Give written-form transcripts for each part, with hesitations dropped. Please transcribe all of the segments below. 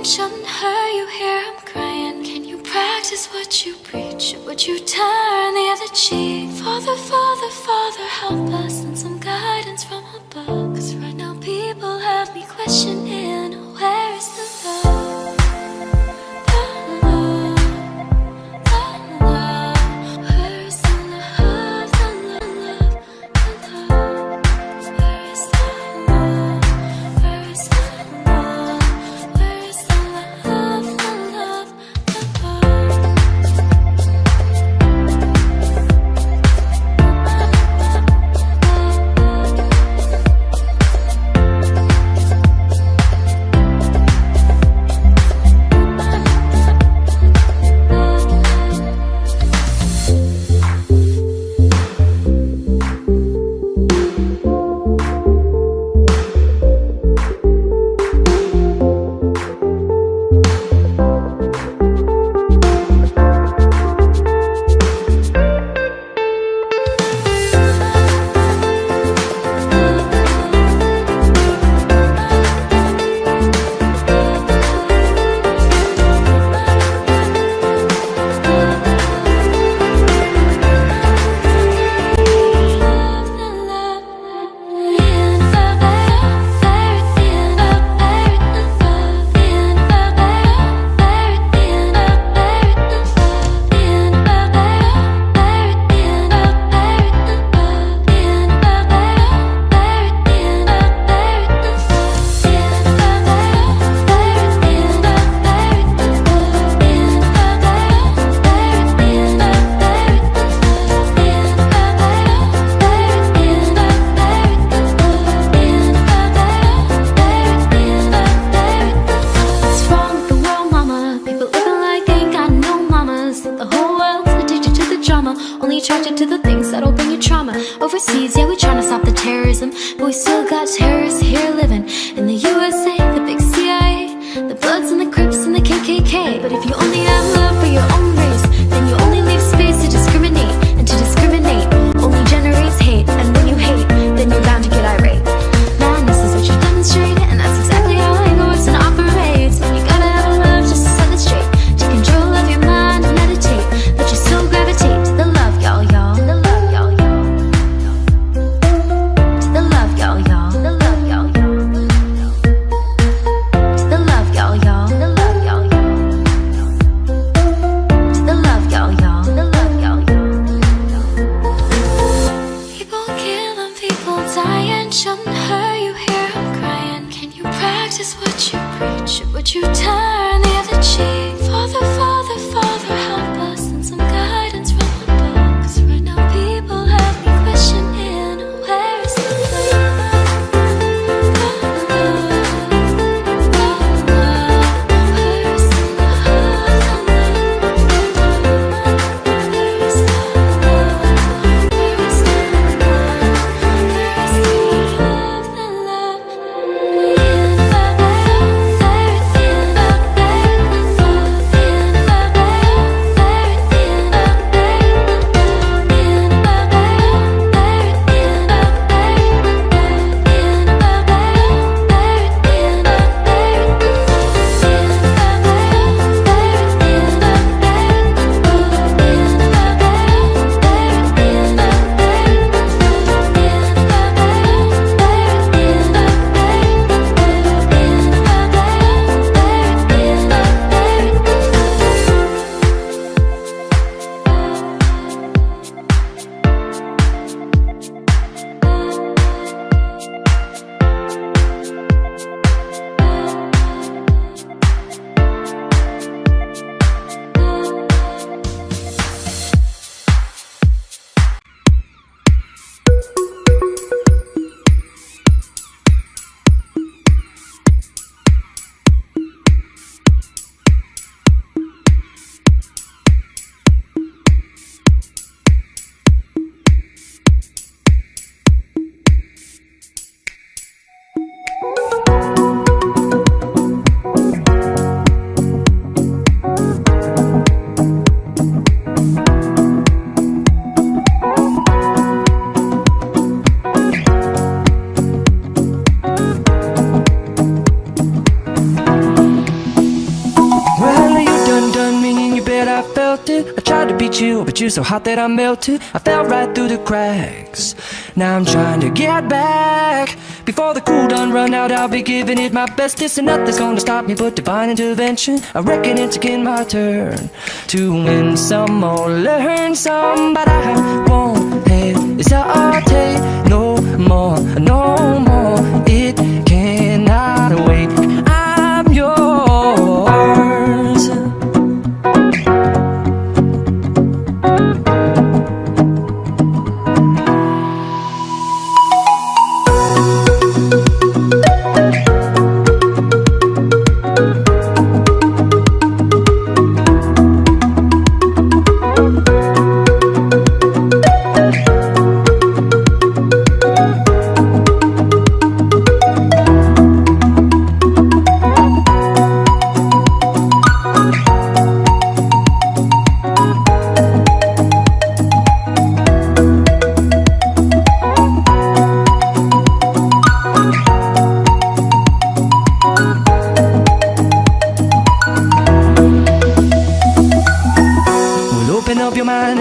shouldn't hurt you. Here I'm crying. Can you practice what you preach? Or would you turn the other cheek? Father, Father, Father, help us and some guidance from above. 'Cause right now people have me questioning, where is the love? The love, the love. Where is the love? The love, the love. Where is the love? Where is the love? Where is the love? The love, the love. Only attracted to the things that'll bring you trauma. Overseas, yeah, we tryna stop the terrorism, but we still got terrorists here living in the USA, the big CIA, the Bloods and the Crips and the KKK. But if you only have love for your own race, then you only leave space to discriminate, and to discriminate only generates hate. And when you hate, then you're bound to get irate. Man, this is what you demonstrate, and that's exactly how it goes and operates. And you gotta have a love just to set it straight, to control of your mind and meditate, but you still gravitate to the love, y'all, y'all. The love, y'all, y'all. To the love, y'all, y'all. The love, y'all, y'all. To the love, y'all, y'all. The love, y'all, y'all. To the love, y'all, y'all. The love, y'all, y'all. People killing, people dying, shouldn't hurt you. Here I'm crying. Can you practice what you preach? Or would you turn the other cheek? Father, Father, Father, help us and some guidance from above. 'Cause right now people have me questioning, where is the love? The love, the love. Where is the love? The love, where is the love? Where is the love? Where is the love? The love. meet you, but you're so hot that I melted. I fell right through the cracks. Now I'm trying to get back. Before the cool done run out, I'll be giving it my bestest, and nothing's gonna stop me but divine intervention. I reckon it's again my turn to win some or learn some, but I won't hesitate no more, no more. It cannot wait. I'm yours.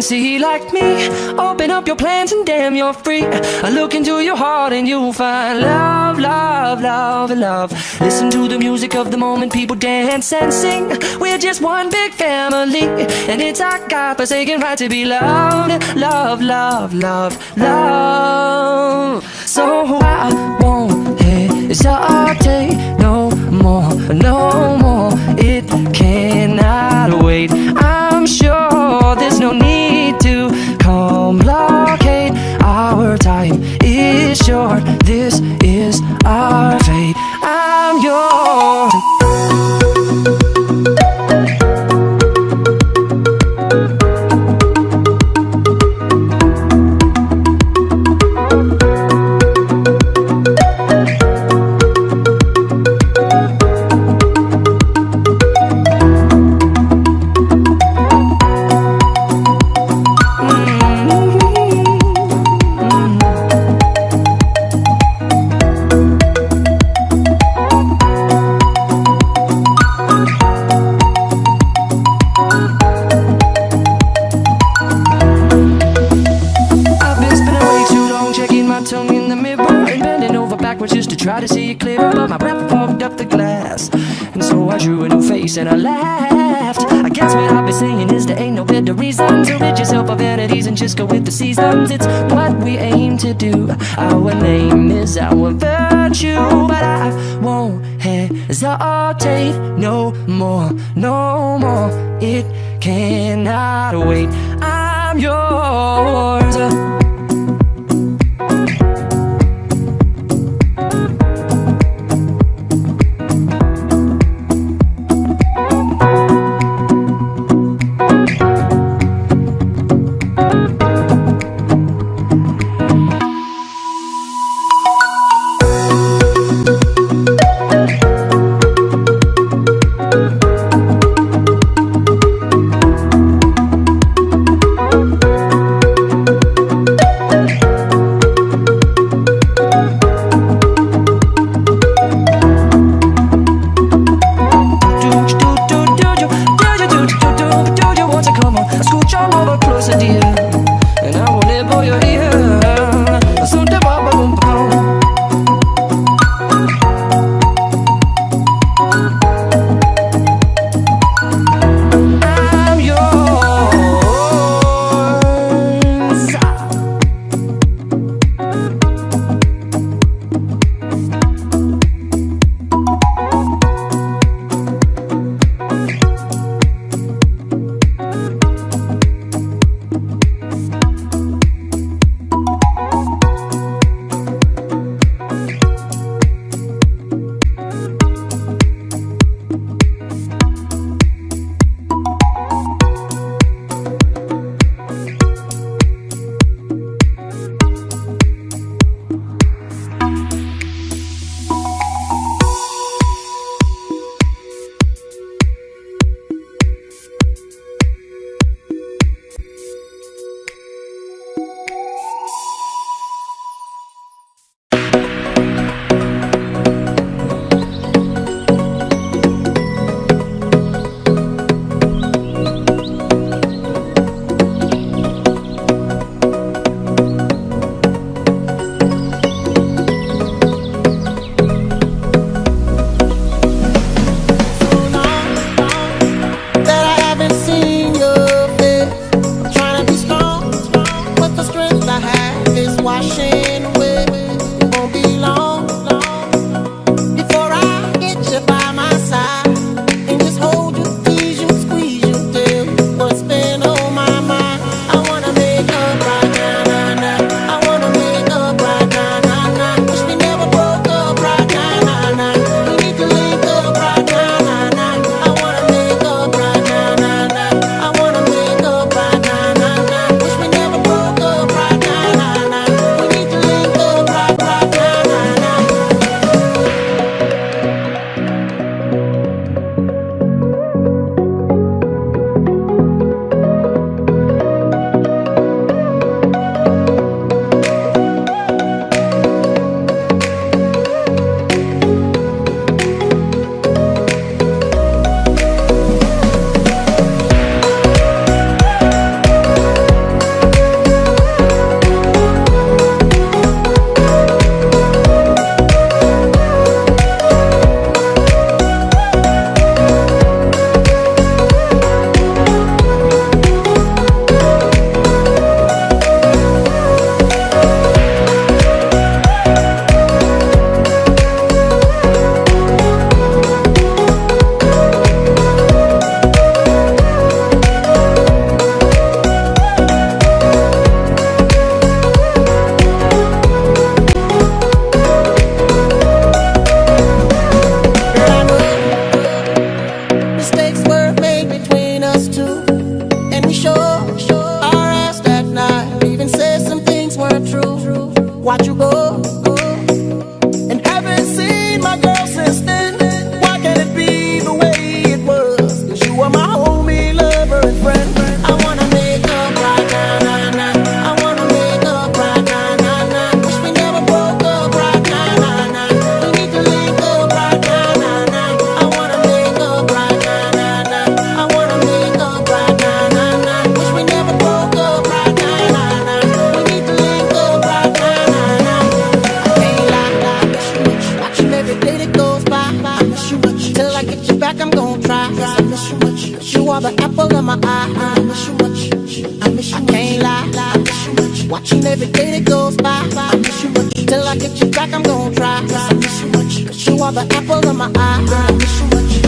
See like me, open up your plans and damn you're free. I look into your heart and you'll find love, love, love, love. Listen to the music of the moment, people dance and sing. We're just one big family, and it's our God-forsaken right to be loved. Love, love, love, love. So I won't hesitate no more, no more. It cannot wait. I'm sure there's no need to complicate. Our time is short. This is our fate. I'm yours. Try to see it clearer, but my breath fogged up the glass. And so I drew a new face and I laughed. I guess what I've been saying is there ain't no better reason to rid yourself of vanities and just go with the seasons. It's what we aim to do. Our name is our virtue, but I won't hesitate no more, no more. It cannot wait. I'm yours. washing away. Won't be long before I get you by my side and just hold you, tease you, squeeze you, tell you what's been on my mind. I wanna make up right now, nah, nah. I wanna make up right now, nah, nah. Wish we never broke up right now, nah, nah. We need to link up right now, nah, nah. I wanna make up right now, nah, nah. I wanna make up right now, nah, nah. Wish we never broke up right now, nah, nah. We need to link up right now, nah, nah. Mistakes were made between us two, and we sure our ass that night. Even said some things weren't true. Watch you go, and haven't seen my girl since then. Why can't it be the way it was? 'Cause you were my homie, lover, and friend. I wanna make up right now, nah, nah. I wanna make up right now, nah, nah. Wish we never broke up right now, nah, nah. We need to link up right now, nah, nah. I wanna make up right now, nah, nah. I wanna make up right now, nah, nah. Wish we never broke up right now, nah, nah. We need to link up right now, nah, nah. I can't lie, I miss you much. Watching every day that goes by, I miss you much. Till I get you back, I'm gon' try. I miss you much. You are the apple of my eye. I miss you much. I miss you. I can't lie, I miss you much. Watching every day that goes by, I miss you much. Till I get you back, I'm gon' try. I miss you much. You are the apple of my eye. I miss you much.